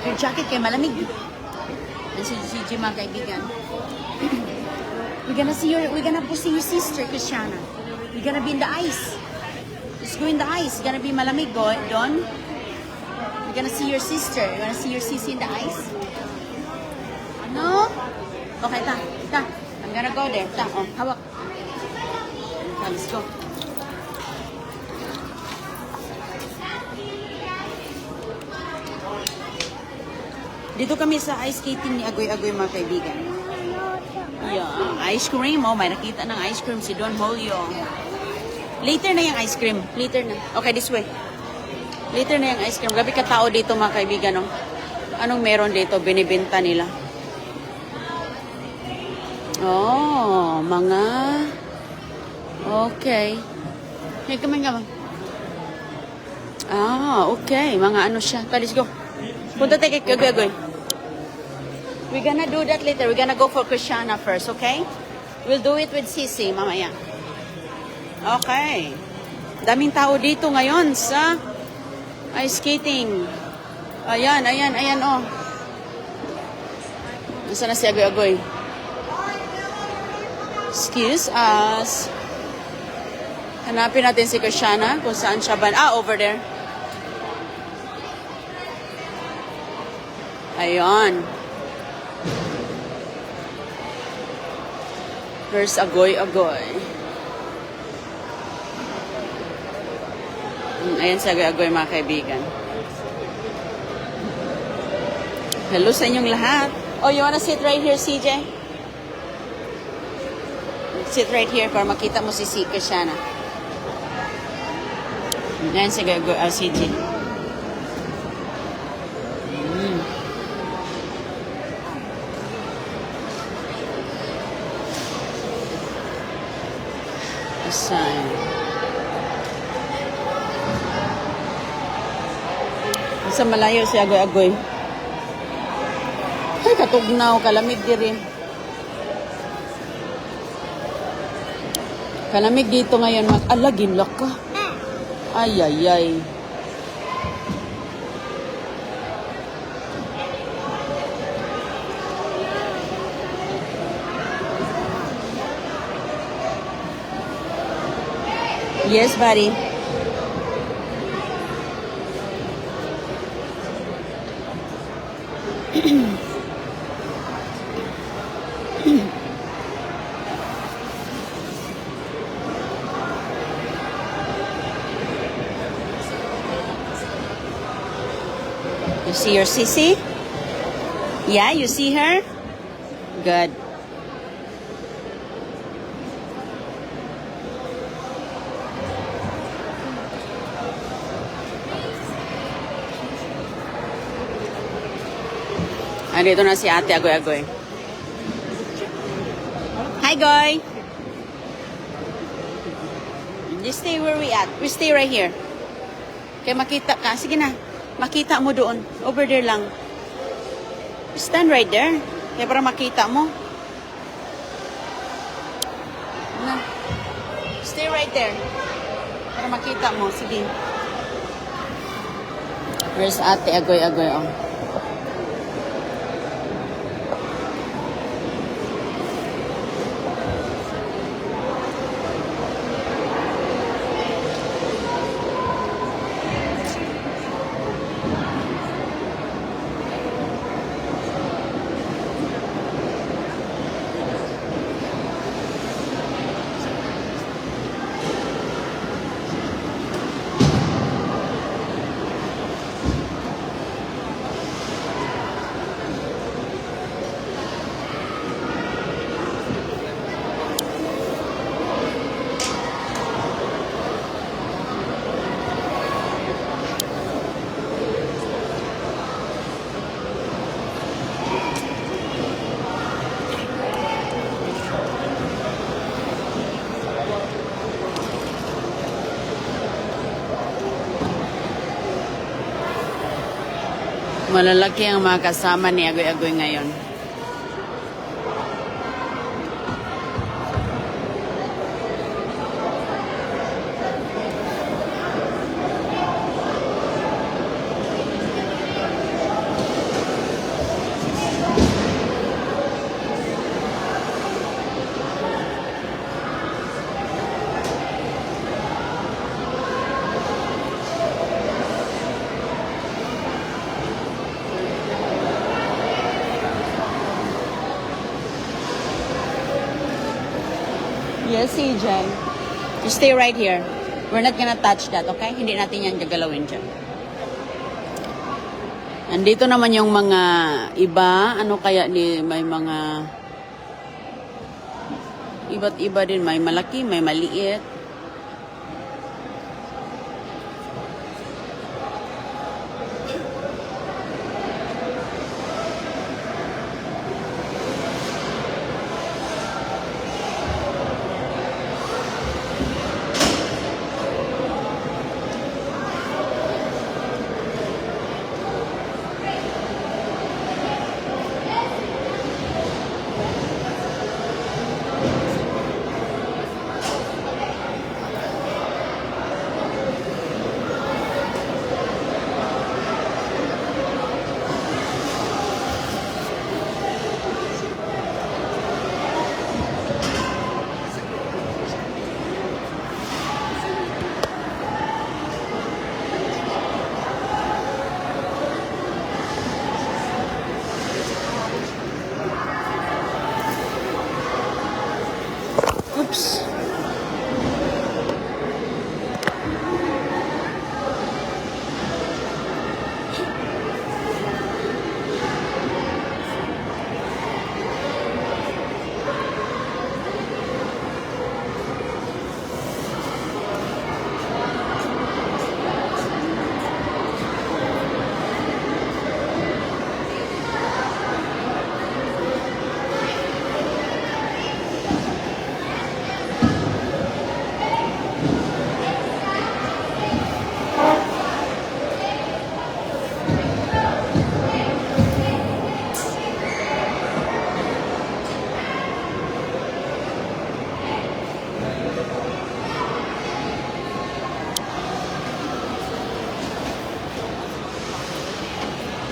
Your jacket kay malamig. Yan si Gigi mga kaibigan. We're gonna see your sister, Christiana. We're gonna be in the ice. Let's go in the ice. It's gonna be malamig, Don. We're gonna see your sister. You're gonna see your sissy in the ice? No? Okay, ta. I'm gonna go there. Ta, oh, hawak. Ta, let's go. Dito kami sa ice skating ni Agoy-Agoy mga kaibigan. Yeah, ice cream. Oh, may nakita ng ice cream si Don Julio. Later na yung ice cream. Later na. Okay, this way. Later na yung ice cream. Gabi ka tao dito mga kaibigan. No? Anong meron dito? Binibenta nila. Oh, mga... Okay. Hey, come on. Ah, okay. Mga ano siya. Let's go. Punta tayo kay Agoy-Agoy. We're gonna do that later. We're gonna go for Christiana first, okay? We'll do it with Sissy, mamaya. Okay. Daming tao dito ngayon sa ice skating. Ayan, oh. Nasaan na si Agoy-Agoy? Excuse us. Hanapin natin si Christiana kung saan siya ba. Ah, over there. Ayan. Where's Agoy-Agoy? Ayan si Agoy-Agoy mga kaibigan. Hello sa inyong lahat. Oh, you wanna sit right here, CJ? Sit right here para makita mo si Christiana. Ayan si Agoy-Agoy, CJ. Saan? Sa malayo si Agoy-Agoy. Ay, katugnaw, kalamig din. Kalamig dito ngayon. Alagin lak ka. Ay. Yes, buddy. You see your sissy? Yeah, you see her? Good. Andito na si Ate Agoy-Agoy. Hi, Goy! Just stay where we at. We stay right here. Kaya makita ka. Sige na. Makita mo doon. Over there lang. Stand right there. Kaya para makita mo. Na. Stay right there. Para makita mo. Sige. Where's Ate Agoy-Agoy? Oh. Malalaki ang mga kasama ni Agoy-Agoy ngayon. Yes, CJ. You stay right here. We're not gonna touch that, okay? Hindi natin yan gagalawin dyan. Andito naman yung mga iba. Ano kaya may mga iba't iba din. May malaki, may maliit. Oops.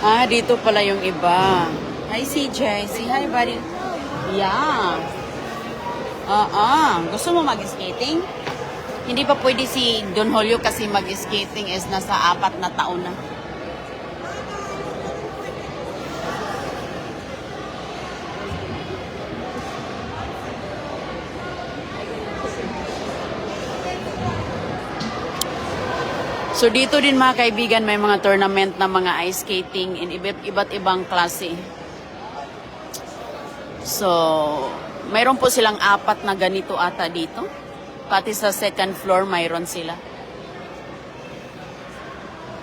Ah, dito pala yung iba. Hi, CJ. Say hi, buddy. Yeah. Gusto mo mag-skating? Hindi pa pwede si Don Julio kasi mag-skating is nasa 4 na taon na. So dito din mga kaibigan, may mga tournament na mga ice skating in iba't ibang klase. So, mayroon po silang 4 na ganito ata dito. Pati sa second floor, mayroon sila.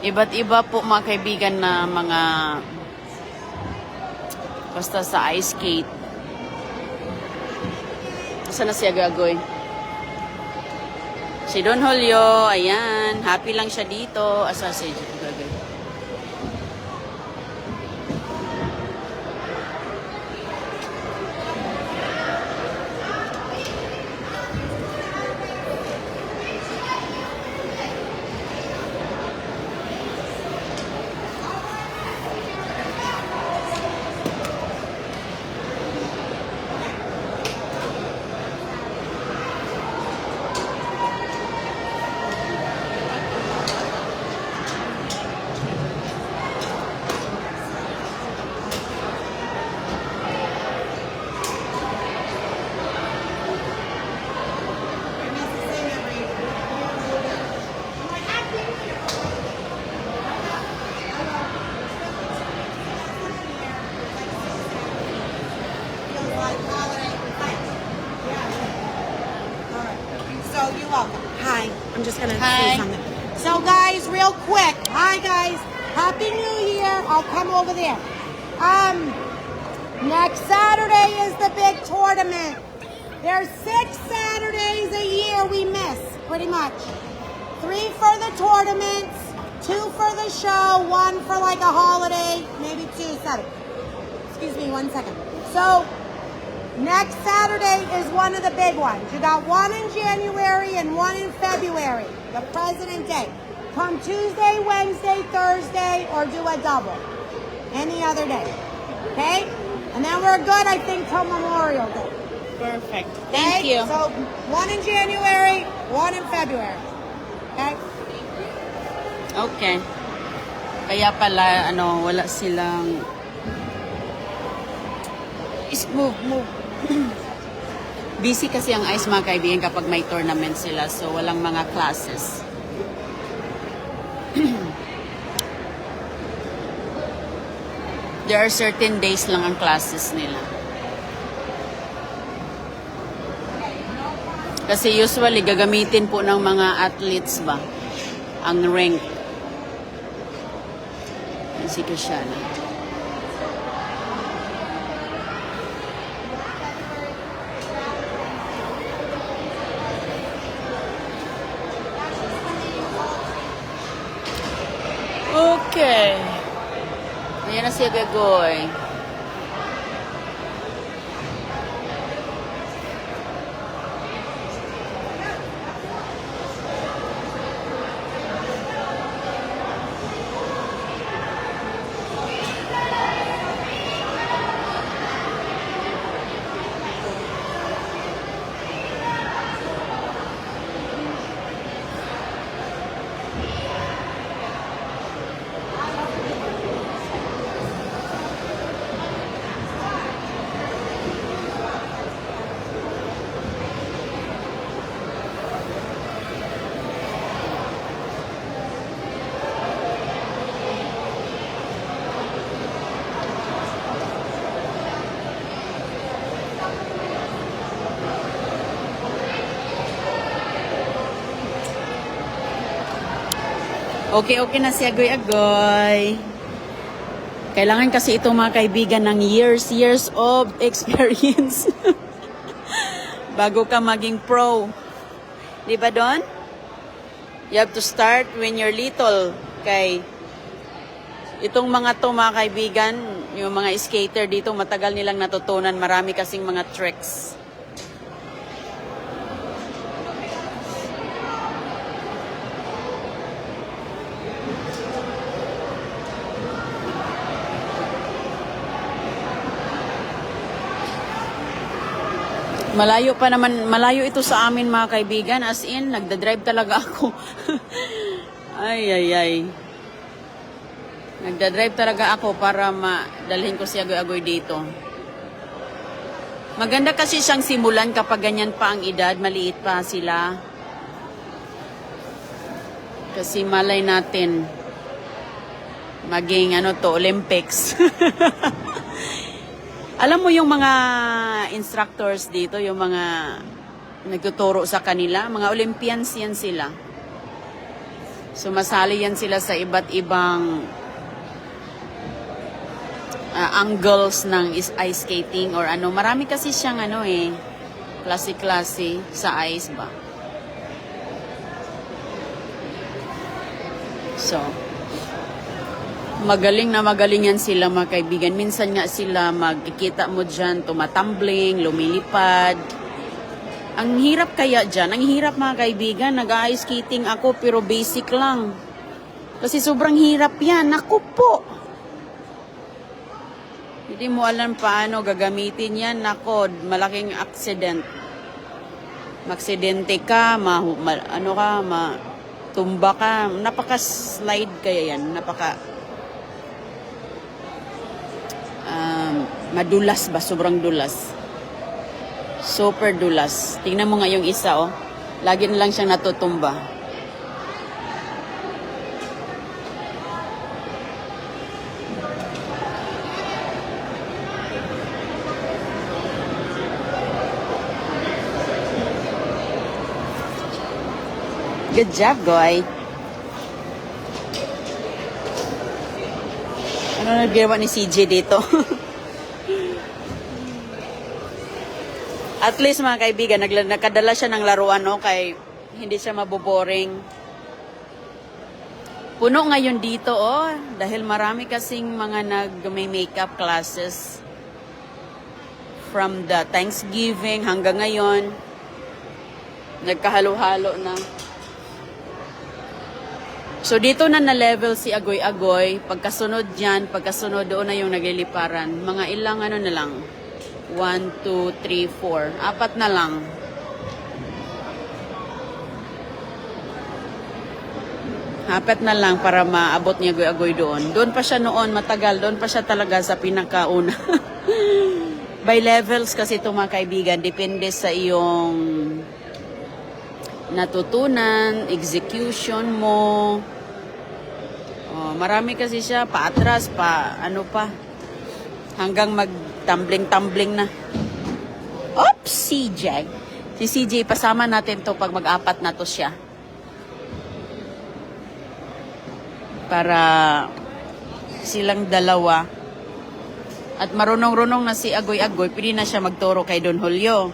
Iba't iba po mga kaibigan na mga basta sa ice skate. Saan na siya gagoy? Si Don Julio, ayan, happy lang siya dito. Asa si gagoy? So you're welcome. Hi. I'm just gonna Hi. say something. So guys, real quick. Hi guys. Happy New Year. I'll come over there. Next Saturday is the big tournament. There's 6 Saturdays a year we miss, pretty much. 3 for the tournaments, 2 for the show, 1 for like a holiday, maybe 2 Saturdays. Excuse me 1 second. So next Saturday is one of the big ones. You got 1 in January and 1 in February, the President Day. Come Tuesday, Wednesday, Thursday, or do a double. Any other day. Okay? And then we're good, I think, till Memorial Day. Perfect. Okay? Thank you. So 1 in January, 1 in February. Okay? Okay. Kaya pala, wala silang... Move. Busy kasi ang ICE mga kaibigan kapag may tournament sila. So, walang mga classes. There are certain days lang ang classes nila. Kasi usually, gagamitin po ng mga athletes ba? Ang rank. Si Cristiano. Okay. Ayan na siya gagoy. Okay na si Agoy-Agoy. Kailangan kasi itong mga kaibigan ng years of experience. Bago ka maging pro. Di ba Don? You have to start when you're little. Kay itong mga to mga kaibigan, yung mga skater dito, matagal nilang natutunan. Marami kasing mga tricks. Malayo pa naman, malayo ito sa amin mga kaibigan. As in, nagdadrive talaga ako. ay. Nagdadrive talaga ako para madalhin ko si Agoy-Agoy dito. Maganda kasi siyang simulan kapag ganyan pa ang edad, maliit pa sila. Kasi malay natin, maging Olympics. Alam mo yung mga instructors dito, yung mga nagtuturo sa kanila, mga Olympians yan sila. Sumasali yan sila sa iba't ibang angles ng ice skating or ano. Marami kasi siyang klase-klase sa ice ba. So, magaling yan sila mga kaibigan. Minsan nga sila magkikita mo dyan, tumatumbling, lumilipad. Ang hirap kaya dyan. Ang hirap mga kaibigan. Nag-ice skating ako pero basic lang. Kasi sobrang hirap yan. Naku po! Hindi mo alam paano gagamitin yan. Naku, malaking accident. Maksidente ka, tumba ka. Napaka-slide kaya yan. Madulas ba? Sobrang dulas. Super dulas. Tingnan mo nga yung isa, oh. Lagi na lang siyang natutumba. Good job, Goy. Ano naggawa ni CJ dito? At least mga kaibigan, nakadala siya ng laruan, no? Kay hindi siya maboboring. Puno ngayon dito, oh. Dahil marami kasing mga may makeup classes. From the Thanksgiving hanggang ngayon. Nagkahalo-halo na. So dito na na-level si Agoy-Agoy. Pagkasunod doon na yung nagliliparan. Mga ilang na lang. 1, 2, 3, 4. 4 na lang. Apat na lang para maabot niya Agoy-Agoy doon. Doon pa siya noon, matagal. Doon pa siya talaga sa pinakauna. By levels kasi ito mga kaibigan, depende sa iyong natutunan, execution mo. Oh, marami kasi siya, paatras, ano pa, hanggang mag-tumbling-tumbling na. Oops, CJ. Si CJ, pasama natin to pag mag-apat na to siya. Para silang dalawa. At marunong-runong na si Agoy-Agoy, pwede na siya magturo kay Don Julio.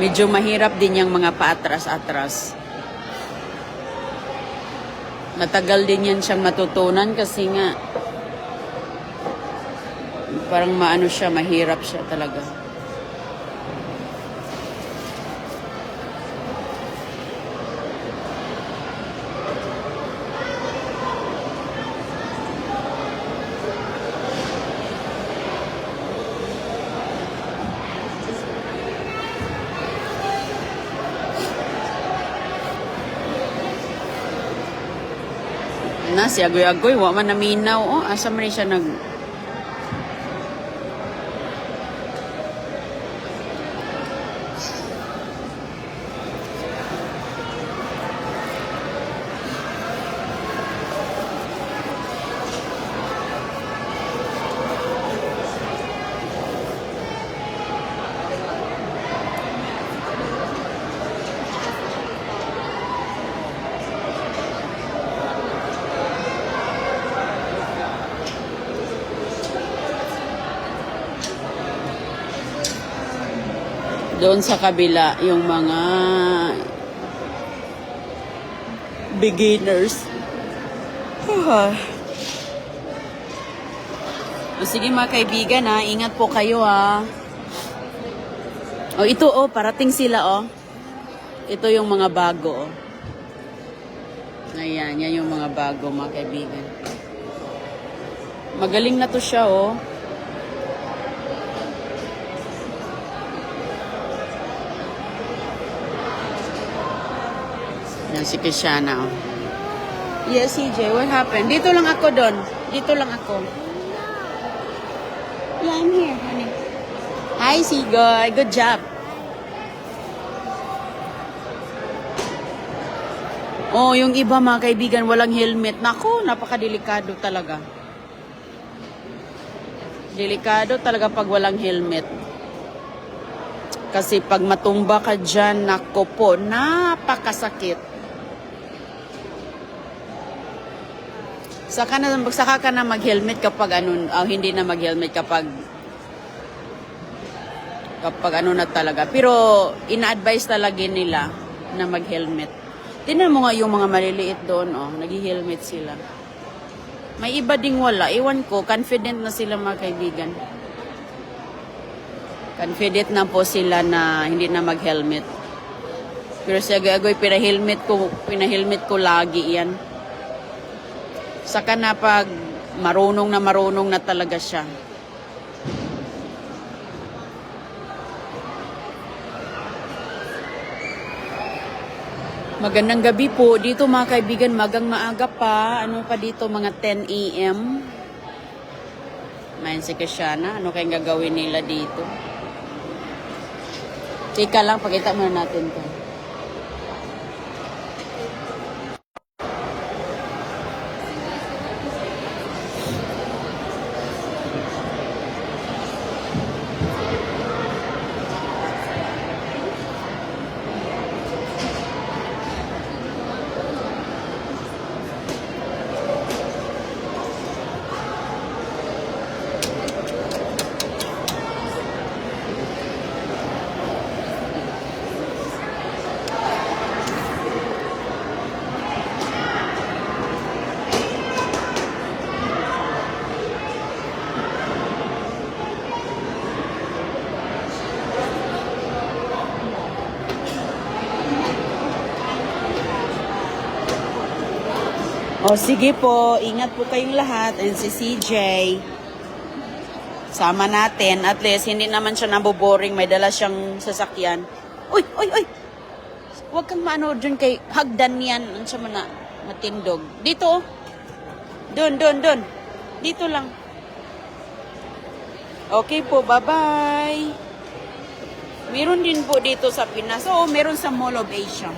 Medyo mahirap din yung mga paatras-atras. Matagal din yan siyang matutunan kasi nga parang maano siya, mahirap siya talaga. Na si Agoy-Agoy, wa man naminaw. Oh, asa man siya nag... Doon sa kabila, yung mga beginners. O sige mga kaibigan ha, ingat po kayo ha. O ito parating sila Ito yung mga bago Ayan, yan yung mga bago mga kaibigan. Magaling na to siya Yan si Krishana Yes, CJ, what happened? Dito lang ako doon. Dito lang ako. Yeah, I'm here, honey. Hi, Sigoy. Good job. Oh, yung iba mga kaibigan, walang helmet. Naku, napakadelikado talaga. Delikado talaga pag walang helmet. Kasi pag matumba ka dyan, naku po, napakasakit. Saka ka na mag-helmet kapag hindi na mag-helmet kapag na talaga. Pero ina-advise talaga nila na mag-helmet. Tingnan mo nga yung mga maliliit doon, nag-helmet sila. May iba ding wala. Iwan ko, confident na sila mga kaibigan. Confident na po sila na hindi na mag-helmet. Pero si Agoy, pinahilmet ko lagi yan. Saka na pag marunong na talaga siya. Magandang gabi po. Dito mga kaibigan, magang maaga pa. Ano pa dito, mga 10 a.m. Mayan si Krishana. Ano kayang gagawin nila dito? Teka lang, pakita muna natin to. O sige po, ingat po kayong lahat. And si CJ, sama natin. At least, hindi naman siya naboboring. May dala siyang sasakyan. Uy! Huwag kang maano dyan kay hagdan yan. Ano siya man na? Matindog. Dito, oh. Doon. Dito lang. Okay po, bye-bye. Meron din po dito sa Pinas. Oo, meron sa Mall of Asia.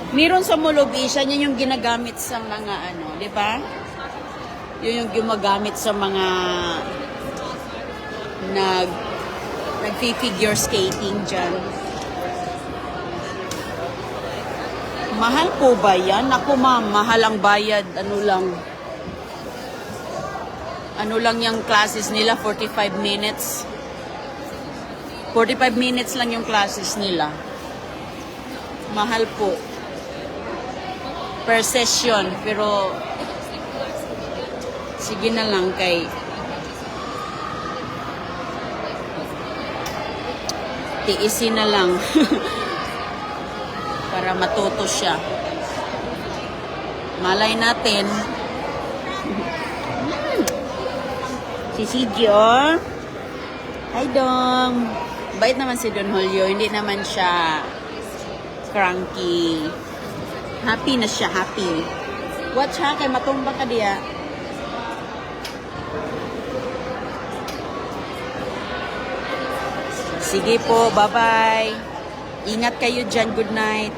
Meron sa Mall of Asia, yun yung ginagamit sa mga ano, di ba? Yun yung gumagamit sa mga nag-figure skating dyan. Mahal po ba yan? Ako ma'am, mahal ang bayad. Ano lang yung classes nila, 45 minutes. 45 minutes lang yung classes nila. Mahal po. Per session, pero sige na lang kay tiisin na lang para matuto siya. Malay natin. Si Sigyo. Hi Dong. Bait naman si Don Julio, hindi naman siya cranky. Happy na siya, happy. Watch ha, kay matumba ka diya. Sige po, bye-bye. Ingat kayo dyan, good night.